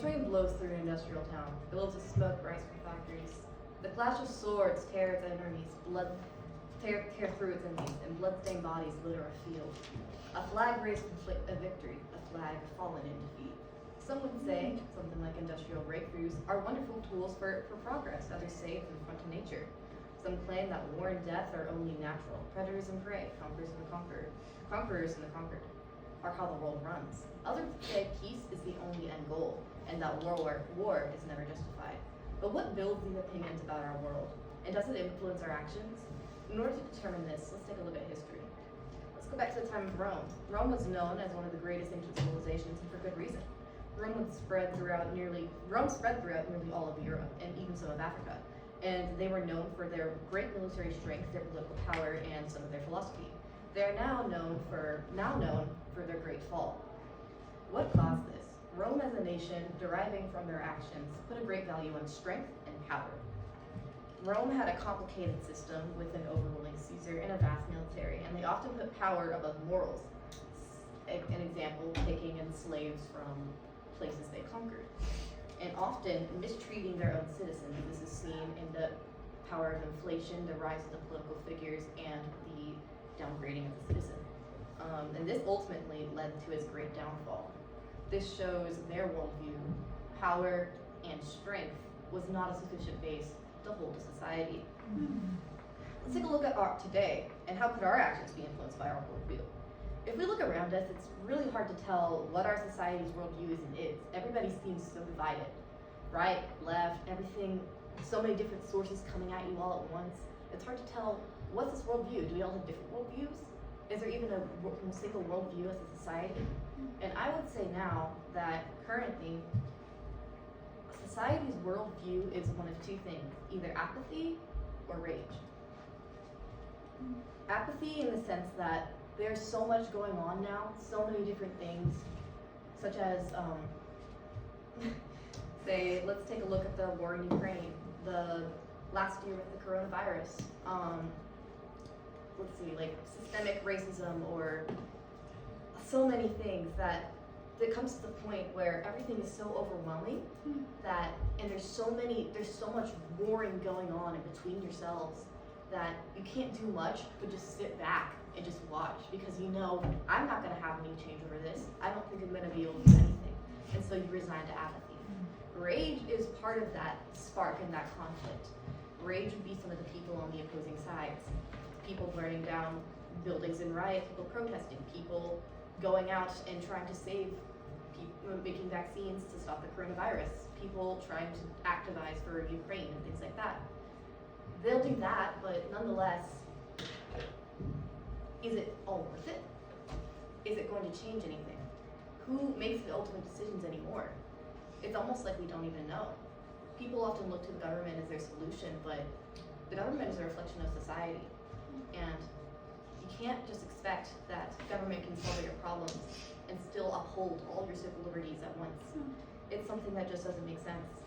train blows through an industrial town. Billows of smoke rise from factories. The clash of swords tear its enemies, tear through its enemies, and blood-stained bodies litter a field. A flag raised a victory, a flag fallen in defeat. Some would say something like industrial breakthroughs are wonderful tools for progress, others say it's an affront to nature. Some claim that war and death are only natural. Predators and prey, conquerors and the conquered, conquerors and the conquered are how the world runs. Others say peace is the only end goal, and that war is never justified. But what builds these opinions about our world? And does it influence our actions? In order to determine this, let's take a look at history. Let's go back to the time of Rome. Rome was known as one of the greatest ancient civilizations, and for good reason. Rome spread throughout nearly all of Europe and even some of Africa. And they were known for their great military strength, their political power, and some of their philosophy. They are now known for their great fall. What caused this? Rome as a nation, deriving from their actions, put a great value on strength and power. Rome had a complicated system with an overruling Caesar and a vast military, and they often put power above morals. An example, taking in slaves from places they conquered, and often mistreating their own citizens. This is seen in the power of inflation, the rise of the political figures, and the downgrading of the citizen. And this ultimately led to his great downfall. This shows their worldview, power, and strength was not a sufficient base to hold a society. Let's take a look at art today, and how could our actions be influenced by our worldview? If we look around us, it's really hard to tell what our society's worldview is and is. Everybody seems so divided. Right, left, everything, so many different sources coming at you all at once. It's hard to tell, what's this worldview? Do we all have different worldviews? Is there even a single worldview as a society? And I would say now that currently, society's worldview is one of two things, either apathy or rage. Apathy in the sense that there's so much going on now, so many different things, such as, say, let's take a look at the war in Ukraine, the last year with the coronavirus. Let's see, like systemic racism, or so many things that it comes to the point where everything is so overwhelming that, and there's so much warring going on in between yourselves that you can't do much but just sit back and just watch, because you know, I'm not going to have any change over this. I don't think I'm going to be able to do anything. And so you resign to apathy. Rage is part of that spark and that conflict. Rage would be some of the people on the opposing sides. People burning down buildings in riot, people protesting, people going out and trying to save people, making vaccines to stop the coronavirus, people trying to activize for Ukraine and things like that. They'll do that, but nonetheless, is it all worth it? Is it going to change anything? Who makes the ultimate decisions anymore? It's almost like we don't even know. People often look to the government as their solution, but the government is a reflection of society. And you can't just expect that government can solve your problems and still uphold all your civil liberties at once. It's something that just doesn't make sense.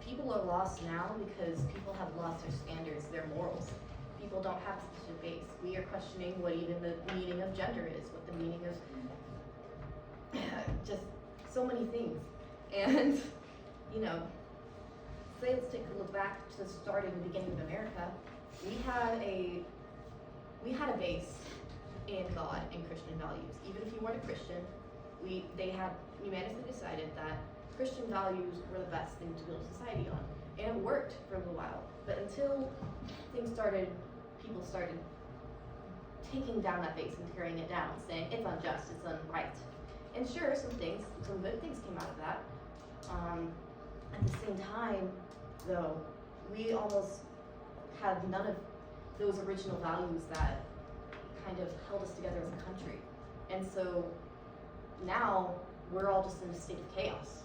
People are lost now because people have lost their standards, their morals. People don't have a sufficient base. We are questioning what even the meaning of gender is, what the meaning of just so many things. And, you know, say let's take a look back to the start in the beginning of America. We had a base in God and Christian values. Even if you weren't a Christian, they had unanimously decided that Christian values were the best thing to build a society on. And it worked for a little while. But until people started taking down that base and tearing it down, saying it's unjust, it's unright. And sure, some good things came out of that. At the same time, though, we almost had none of those original values that kind of held us together as a country. And so now we're all just in a state of chaos.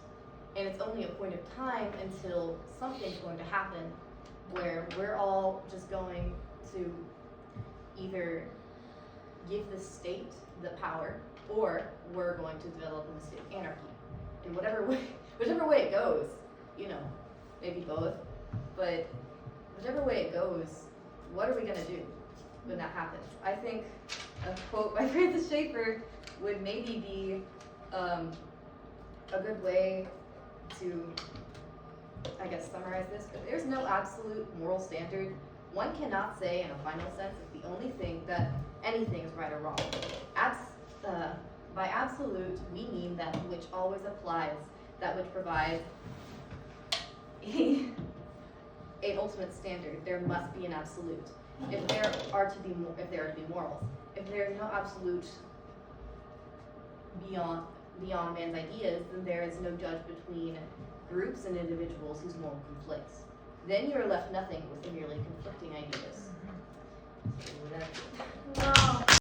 And it's only a point of time until something's going to happen where we're all just going to either give the state the power, or we're going to develop a state of anarchy. And whichever way it goes, you know, maybe both, but whichever way it goes, what are we gonna do when that happens? I think a quote by Francis Schaeffer would maybe be a good way to, I guess, summarize this, if there's no absolute moral standard, one cannot say in a final sense that the only thing that anything is right or wrong. By absolute, we mean that which always applies, that which provides an ultimate standard. There must be an absolute. If there are to be morals, if there is no absolute beyond man's ideas, then there is no judge between groups and individuals whose moral conflicts. Then you are left nothing with merely conflicting ideas. So that's it. Wow.